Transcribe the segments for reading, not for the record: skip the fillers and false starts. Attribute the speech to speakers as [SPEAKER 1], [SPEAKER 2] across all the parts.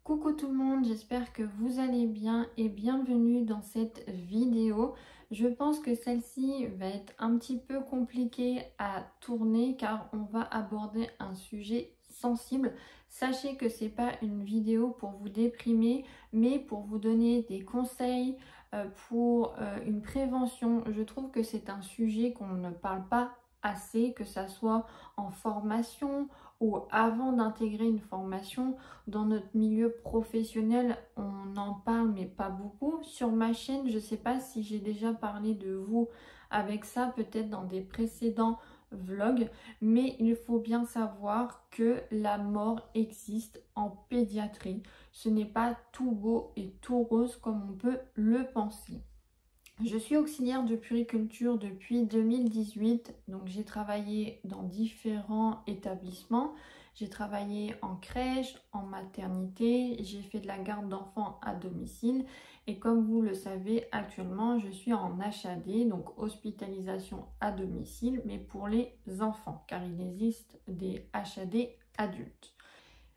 [SPEAKER 1] Coucou tout le monde, j'espère que vous allez bien et bienvenue dans cette vidéo. Je pense que celle-ci va être un petit peu compliquée à tourner car on va aborder un sujet sensible. Sachez que c'est pas une vidéo pour vous déprimer, mais pour vous donner des conseils pour une prévention. Je trouve que c'est un sujet qu'on ne parle pas assez, que ça soit en formation ou avant d'intégrer une formation. Dans notre milieu professionnel, on en parle mais pas beaucoup. Sur ma chaîne, je ne sais pas si j'ai déjà parlé de vous avec ça, peut-être dans des précédents vlogs, mais il faut bien savoir que la mort existe en pédiatrie. Ce n'est pas tout beau et tout rose comme on peut le penser. Je suis auxiliaire de puériculture depuis 2018, donc j'ai travaillé dans différents établissements. J'ai travaillé en crèche, en maternité, j'ai fait de la garde d'enfants à domicile et comme vous le savez actuellement je suis en HAD, donc hospitalisation à domicile, mais pour les enfants car il existe des HAD adultes.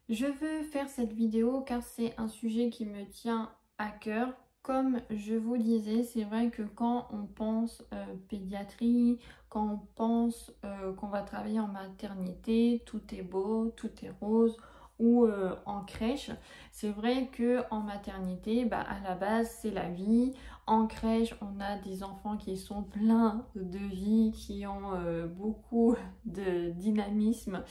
[SPEAKER 1] Je veux faire cette vidéo car c'est un sujet qui me tient à cœur. Comme je vous disais, c'est vrai que quand on pense pédiatrie, quand on pense qu'on va travailler en maternité, tout est beau, tout est rose, ou en crèche. C'est vrai que en maternité, à la base, c'est la vie. En crèche, on a des enfants qui sont pleins de vie, qui ont beaucoup de dynamisme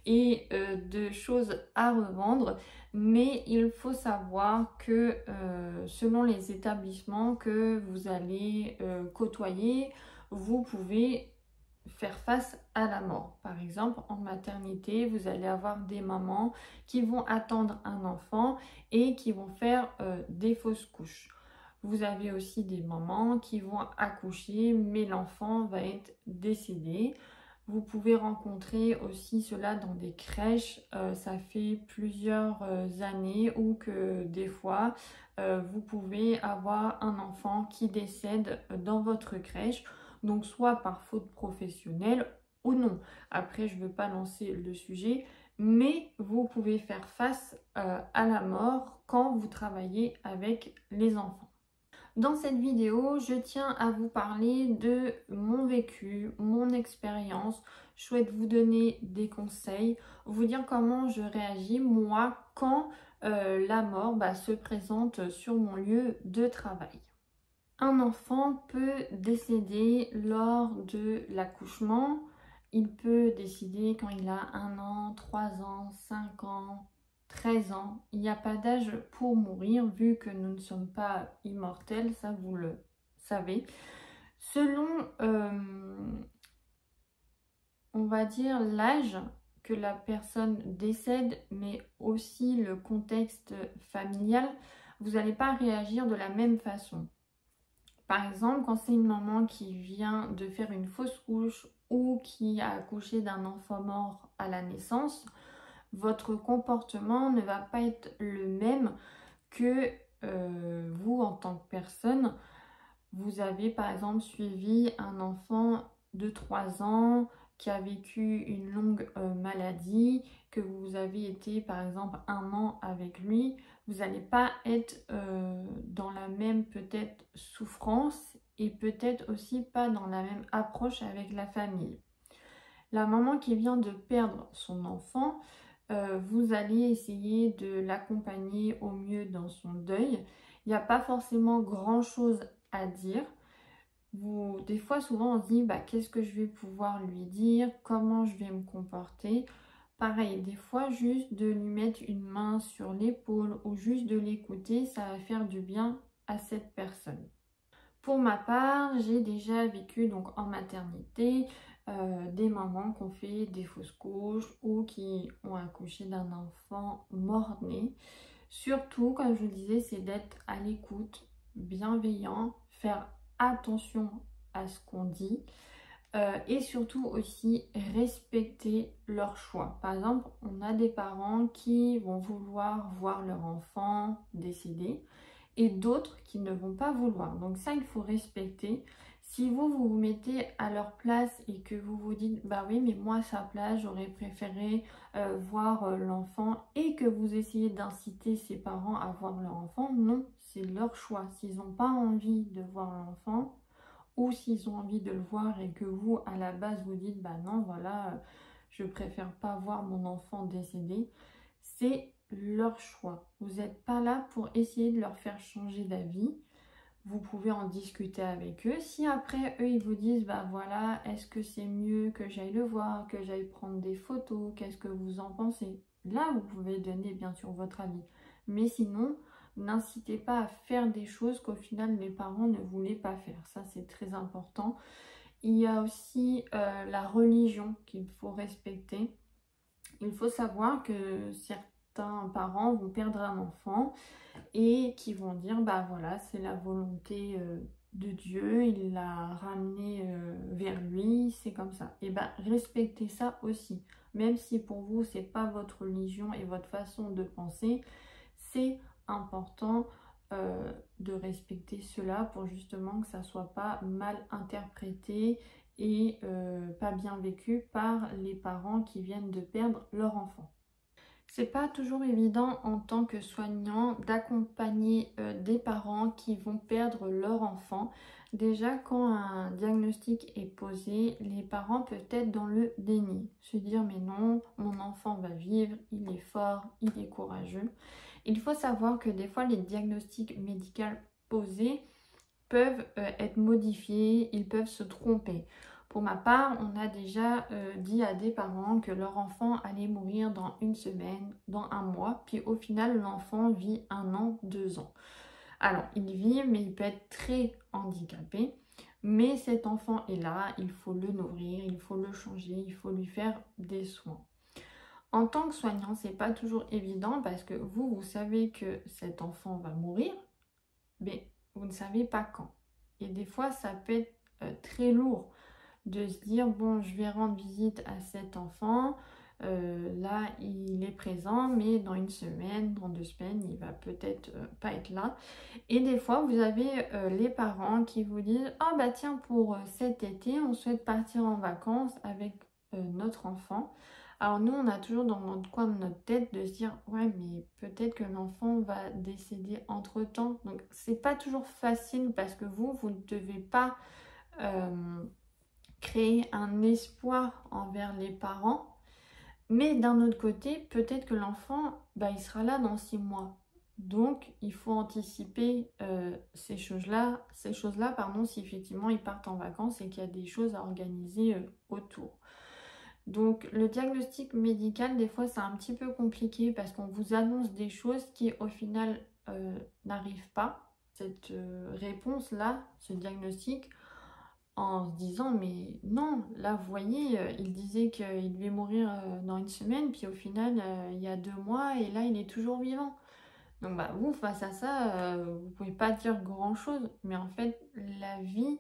[SPEAKER 1] et de choses à revendre. Mais il faut savoir que selon les établissements que vous allez côtoyer, vous pouvez faire face à la mort. Par exemple, en maternité, vous allez avoir des mamans qui vont attendre un enfant et qui vont faire des fausses couches. Vous avez aussi des mamans qui vont accoucher, mais l'enfant va être décédé. Vous pouvez rencontrer aussi cela dans des crèches. Ça fait plusieurs années ou que des fois, vous pouvez avoir un enfant qui décède dans votre crèche. Donc soit par faute professionnelle ou non. Après, je ne veux pas lancer le sujet, mais vous pouvez faire face à la mort quand vous travaillez avec les enfants. Dans cette vidéo, je tiens à vous parler de mon vécu, mon expérience. Je souhaite vous donner des conseils, vous dire comment je réagis moi quand la mort se présente sur mon lieu de travail. Un enfant peut décéder lors de l'accouchement. Il peut décéder quand il a 1 an, 3 ans, 5 ans, 13 ans. Il n'y a pas d'âge pour mourir vu que nous ne sommes pas immortels, ça vous le savez. Selon, on va dire, l'âge que la personne décède, mais aussi le contexte familial, vous n'allez pas réagir de la même façon. Par exemple, quand c'est une maman qui vient de faire une fausse couche ou qui a accouché d'un enfant mort à la naissance, votre comportement ne va pas être le même que vous en tant que personne. Vous avez par exemple suivi un enfant de 3 ans qui a vécu une longue maladie, que vous avez été par exemple 1 an avec lui, vous n'allez pas être dans la même peut-être souffrance et peut-être aussi pas dans la même approche avec la famille. La maman qui vient de perdre son enfant, vous allez essayer de l'accompagner au mieux dans son deuil. Il n'y a pas forcément grand-chose à dire. Des fois, souvent, on se dit qu'est-ce que je vais pouvoir lui dire, comment je vais me comporter. Pareil, des fois, juste de lui mettre une main sur l'épaule ou juste de l'écouter, ça va faire du bien à cette personne. Pour ma part, j'ai déjà vécu donc en maternité des mamans qui ont fait des fausses couches ou qui ont accouché d'un enfant mort-né. Surtout, comme je vous disais, c'est d'être à l'écoute, bienveillant, faire attention à ce qu'on dit et surtout aussi respecter leur choix. Par exemple, on a des parents qui vont vouloir voir leur enfant décédé et d'autres qui ne vont pas vouloir. Donc ça, il faut respecter. Si vous vous mettez à leur place et que vous vous dites bah oui mais moi à sa place j'aurais préféré voir l'enfant, et que vous essayez d'inciter ses parents à voir leur enfant, non, c'est leur choix. S'ils n'ont pas envie de voir l'enfant, ou s'ils ont envie de le voir et que vous à la base vous dites bah non voilà je préfère pas voir mon enfant décédé, c'est leur choix. Vous n'êtes pas là pour essayer de leur faire changer d'avis. Vous pouvez en discuter avec eux. Si après eux ils vous disent bah voilà, est-ce que c'est mieux que j'aille le voir, que j'aille prendre des photos, qu'est-ce que vous en pensez, là vous pouvez donner bien sûr votre avis. Mais sinon, n'incitez pas à faire des choses qu'au final les parents ne voulaient pas faire. Ça c'est très important. Il y a aussi la religion qu'il faut respecter. Il faut savoir que certains parents vont perdre un enfant et qui vont dire bah voilà c'est la volonté de Dieu, il l'a ramené vers lui, c'est comme ça. Et bah respectez ça aussi, même si pour vous c'est pas votre religion et votre façon de penser, c'est important de respecter cela pour justement que ça soit pas mal interprété et pas bien vécu par les parents qui viennent de perdre leur enfant. C'est pas toujours évident en tant que soignant d'accompagner des parents qui vont perdre leur enfant. Déjà, quand un diagnostic est posé, les parents peuvent être dans le déni. Se dire mais non, mon enfant va vivre, il est fort, il est courageux. Il faut savoir que des fois les diagnostics médicaux posés peuvent être modifiés, ils peuvent se tromper. Pour ma part, on a déjà dit à des parents que leur enfant allait mourir dans une semaine, dans un mois, puis au final l'enfant vit 1 an, 2 ans. Alors il vit, mais il peut être très handicapé, mais cet enfant est là, il faut le nourrir, il faut le changer, il faut lui faire des soins. En tant que soignant, c'est pas toujours évident parce que vous savez que cet enfant va mourir, mais vous ne savez pas quand. Et des fois, ça peut être très lourd de se dire, bon, je vais rendre visite à cet enfant, là, il est présent, mais dans 1 semaine, dans 2 semaines, il va peut-être pas être là. Et des fois, vous avez les parents qui vous disent, oh bah tiens, pour cet été, on souhaite partir en vacances avec notre enfant. Alors nous, on a toujours dans notre coin de notre tête de se dire ouais mais peut-être que l'enfant va décéder entre-temps. Donc c'est pas toujours facile parce que vous ne devez pas créer un espoir envers les parents. Mais d'un autre côté, peut-être que l'enfant, bah, il sera là dans 6 mois. Donc il faut anticiper ces choses-là, pardon, si effectivement ils partent en vacances et qu'il y a des choses à organiser autour. Donc le diagnostic médical, des fois c'est un petit peu compliqué parce qu'on vous annonce des choses qui au final n'arrivent pas. Cette réponse-là, ce diagnostic, en se disant mais non, là vous voyez, il disait qu'il devait mourir dans 1 semaine, puis au final il y a 2 mois et là il est toujours vivant. Donc bah vous face à ça, vous pouvez pas dire grand-chose, mais en fait la vie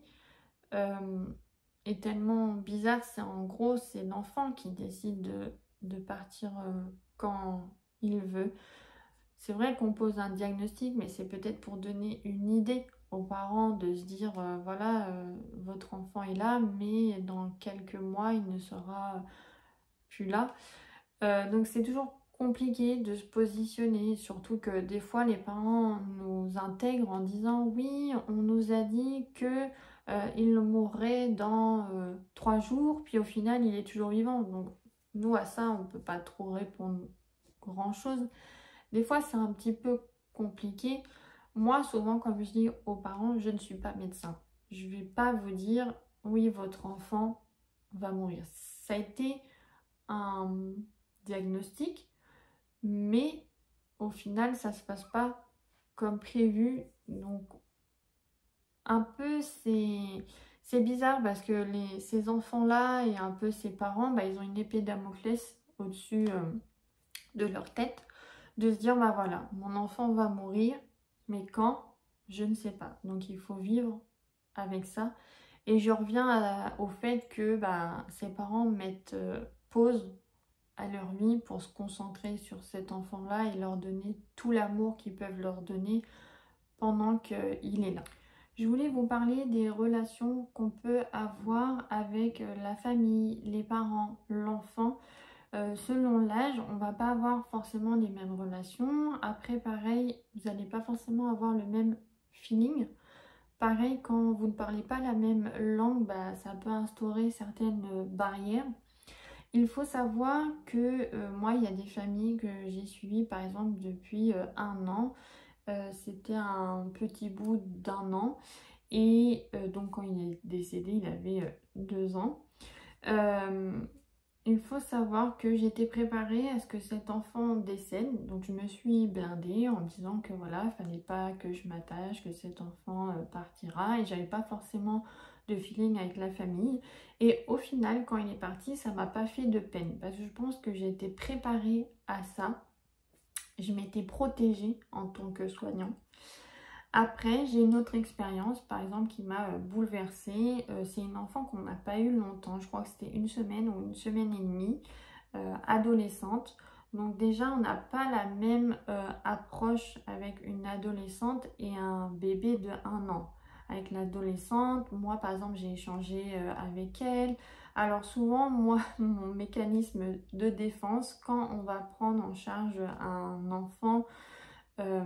[SPEAKER 1] est tellement bizarre. C'est en gros, c'est l'enfant qui décide de partir quand il veut. C'est vrai qu'on pose un diagnostic, mais c'est peut-être pour donner une idée aux parents de se dire, voilà, votre enfant est là, mais dans quelques mois, il ne sera plus là. Donc c'est toujours compliqué de se positionner, surtout que des fois les parents nous intègrent en disant oui, on nous a dit que il mourrait dans 3 jours, puis au final il est toujours vivant. Donc nous à ça on peut pas trop répondre grand chose. Des fois c'est un petit peu compliqué. Moi souvent comme je dis aux parents, je ne suis pas médecin. Je vais pas vous dire oui votre enfant va mourir. Ça a été un diagnostic, mais au final ça se passe pas comme prévu. Donc un peu c'est bizarre parce que ces enfants là et un peu ces parents, bah, ils ont une épée Damoclès au-dessus de leur tête, de se dire bah voilà, mon enfant va mourir, mais quand, je ne sais pas. Donc il faut vivre avec ça. Et je reviens au fait que bah, ces parents mettent pause à leur vie pour se concentrer sur cet enfant-là et leur donner tout l'amour qu'ils peuvent leur donner pendant qu'il est là. Je voulais vous parler des relations qu'on peut avoir avec la famille, les parents, l'enfant. Selon l'âge, on va pas avoir forcément les mêmes relations. Après, pareil, vous n'allez pas forcément avoir le même feeling. Pareil, quand vous ne parlez pas la même langue, bah, ça peut instaurer certaines barrières. Il faut savoir que moi, il y a des familles que j'ai suivies, par exemple, depuis 1 an. C'était un petit bout d'1 an. Et donc, quand il est décédé, il avait 2 ans. Euh, il faut savoir que j'étais préparée à ce que cet enfant décède. Donc, je me suis blindée en me disant que voilà, il fallait pas que je m'attache, que cet enfant partira. Et j'avais pas forcément de feeling avec la famille. Et au final, quand il est parti, ça m'a pas fait de peine. Parce que je pense que j'ai été préparée à ça. Je m'étais protégée en tant que soignant. Après, j'ai une autre expérience, par exemple, qui m'a bouleversée. C'est une enfant qu'on n'a pas eu longtemps. Je crois que c'était 1 semaine ou 1 semaine et demie, adolescente. Donc déjà, on n'a pas la même approche avec une adolescente et un bébé de 1 an. Avec l'adolescente, moi, par exemple, j'ai échangé avec elle. Alors souvent, moi, mon mécanisme de défense, quand on va prendre en charge un enfant euh,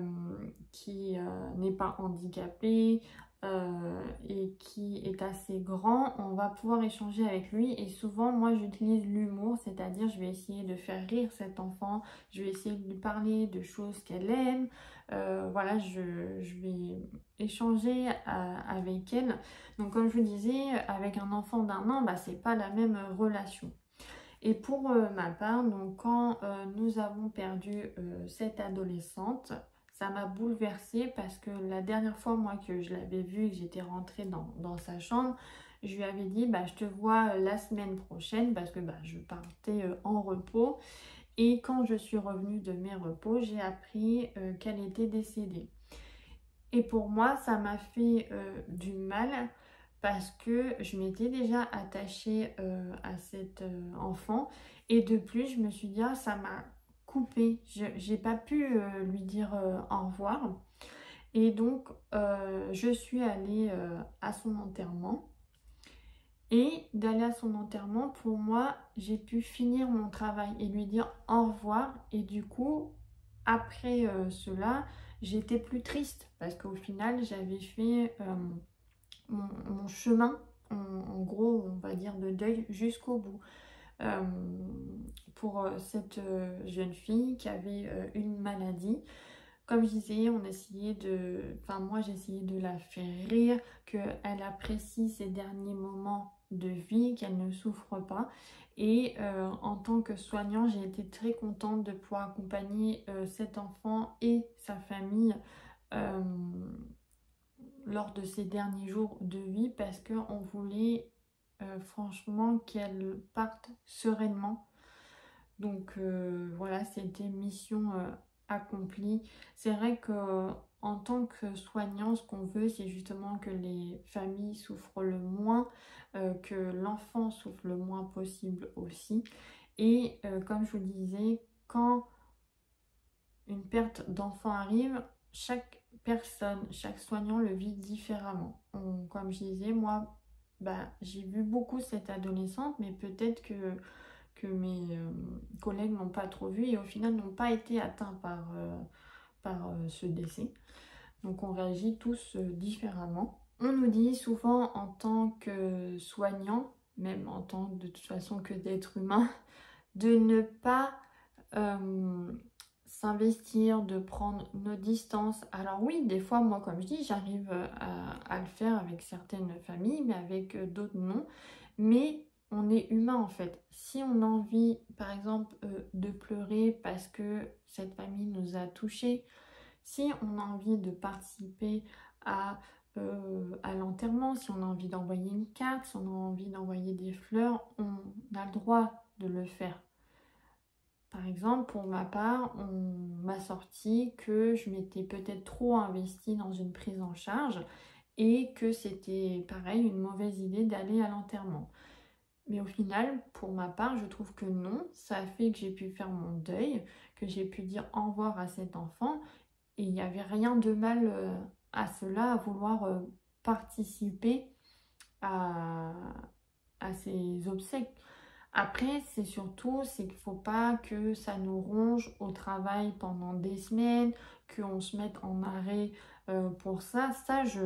[SPEAKER 1] qui n'est pas handicapé et qui est assez grand, on va pouvoir échanger avec lui. Et souvent, moi, j'utilise l'humour, c'est-à-dire je vais essayer de faire rire cet enfant, je vais essayer de lui parler de choses qu'elle aime. Voilà, je vais échanger avec elle. Donc, comme je vous disais, avec un enfant d'1 an, bah, c'est pas la même relation. Et pour ma part, donc quand nous avons perdu cette adolescente, ça m'a bouleversée parce que la dernière fois, moi, que je l'avais vue, que j'étais rentrée dans sa chambre, je lui avais dit, bah, je te vois la semaine prochaine parce que bah, je partais en repos. Et quand je suis revenue de mes repos, j'ai appris qu'elle était décédée. Et pour moi, ça m'a fait du mal parce que je m'étais déjà attachée à cet enfant. Et de plus, je me suis dit, ah, ça m'a coupé. J'ai pas pu lui dire au revoir. Et donc, je suis allée à son enterrement. Et d'aller à son enterrement, pour moi, j'ai pu finir mon travail et lui dire au revoir. Et du coup, après cela, j'étais plus triste parce qu'au final, j'avais fait mon chemin, en gros, on va dire, de deuil jusqu'au bout. Euh, pour cette jeune fille qui avait une maladie. Comme je disais, on essayait de... Enfin, moi, j'essayais de la faire rire, qu'elle apprécie ses derniers moments de vie, qu'elle ne souffre pas. Et en tant que soignant, j'ai été très contente de pouvoir accompagner cet enfant et sa famille euh, lors de ces derniers jours de vie parce qu'on voulait franchement qu'elle parte sereinement. Donc voilà, c'était mission accomplie. C'est vrai que en tant que soignant, ce qu'on veut, c'est justement que les familles souffrent le moins, que l'enfant souffre le moins possible aussi. Et comme je vous le disais, quand une perte d'enfant arrive, chaque personne, chaque soignant le vit différemment. Comme je disais, moi, bah, j'ai vu beaucoup cette adolescente, mais peut-être que mes collègues n'ont pas trop vu et au final n'ont pas été atteints par ce décès. Donc on réagit tous différemment. On nous dit souvent en tant que soignant, même en tant de toute façon que d'être humain, de ne pas s'investir, de prendre nos distances. Alors oui, des fois, moi, comme je dis, j'arrive à le faire avec certaines familles, mais avec d'autres non. Mais on est humain en fait. Si on a envie, par exemple, de pleurer parce que cette famille nous a touchés, si on a envie de participer à l'enterrement, si on a envie d'envoyer une carte, si on a envie d'envoyer des fleurs, on a le droit de le faire. Par exemple, pour ma part, on m'a sorti que je m'étais peut-être trop investie dans une prise en charge et que c'était pareil, une mauvaise idée d'aller à l'enterrement. Mais au final, pour ma part, je trouve que non, ça a fait que j'ai pu faire mon deuil, que j'ai pu dire au revoir à cet enfant et il n'y avait rien de mal à cela, à vouloir participer à ces obsèques. Après, c'est surtout, c'est qu'il ne faut pas que ça nous ronge au travail pendant des semaines, qu'on se mette en arrêt pour ça. Ça, je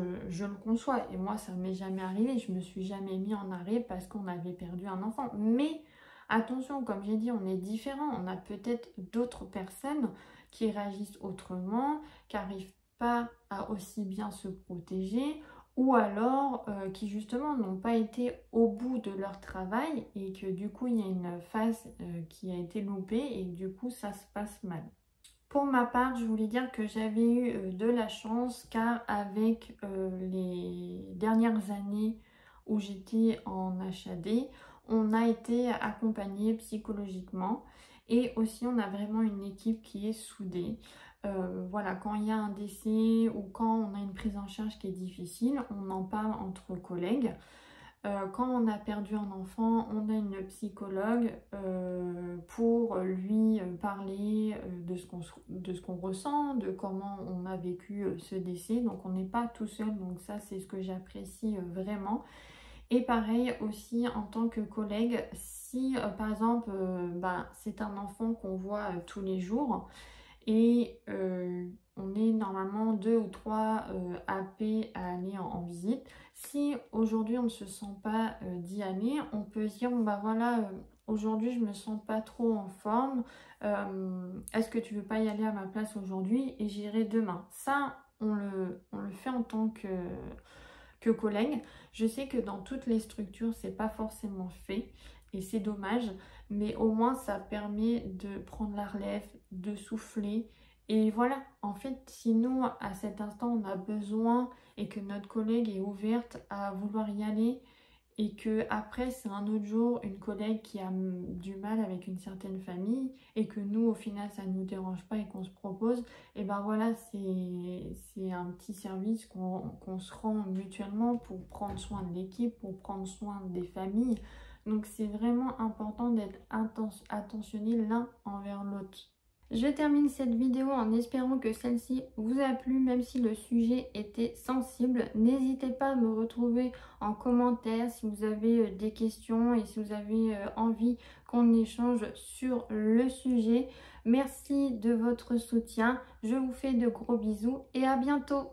[SPEAKER 1] le conçois. Et moi, ça ne m'est jamais arrivé. Je ne me suis jamais mis en arrêt parce qu'on avait perdu un enfant. Mais attention, comme j'ai dit, on est différent. On a peut-être d'autres personnes qui réagissent autrement, qui n'arrivent pas à aussi bien se protéger, ou alors qui justement n'ont pas été au bout de leur travail et que du coup il y a une phase qui a été loupée et du coup ça se passe mal. Pour ma part, je voulais dire que j'avais eu de la chance car avec les dernières années où j'étais en HAD, on a été accompagné psychologiquement et aussi on a vraiment une équipe qui est soudée. Voilà, quand il y a un décès ou quand on a une prise en charge qui est difficile, on en parle entre collègues. Quand on a perdu un enfant, on a une psychologue pour lui parler de ce qu'on ressent, de comment on a vécu ce décès. Donc on n'est pas tout seul, donc ça c'est ce que j'apprécie vraiment. Et pareil aussi en tant que collègue, si par exemple c'est un enfant qu'on voit tous les jours, et on est normalement 2 ou 3 AP à aller en visite. Si aujourd'hui on ne se sent pas d'y aller, on peut se dire bon, bah voilà, aujourd'hui je me sens pas trop en forme, est-ce que tu veux pas y aller à ma place aujourd'hui et j'irai demain. Ça on le fait en tant que collègue. Je sais que dans toutes les structures c'est pas forcément fait et c'est dommage, mais au moins ça permet de prendre la relève, de souffler. Et voilà, en fait, si nous, à cet instant, on a besoin et que notre collègue est ouverte à vouloir y aller et que après c'est un autre jour, une collègue qui a du mal avec une certaine famille et que nous, au final, ça ne nous dérange pas et qu'on se propose, et ben voilà, c'est un petit service qu'on se rend mutuellement pour prendre soin de l'équipe, pour prendre soin des familles. Donc c'est vraiment important d'être attentionné l'un envers l'autre. Je termine cette vidéo en espérant que celle-ci vous a plu, même si le sujet était sensible. N'hésitez pas à me retrouver en commentaire si vous avez des questions et si vous avez envie qu'on échange sur le sujet. Merci de votre soutien. Je vous fais de gros bisous et à bientôt.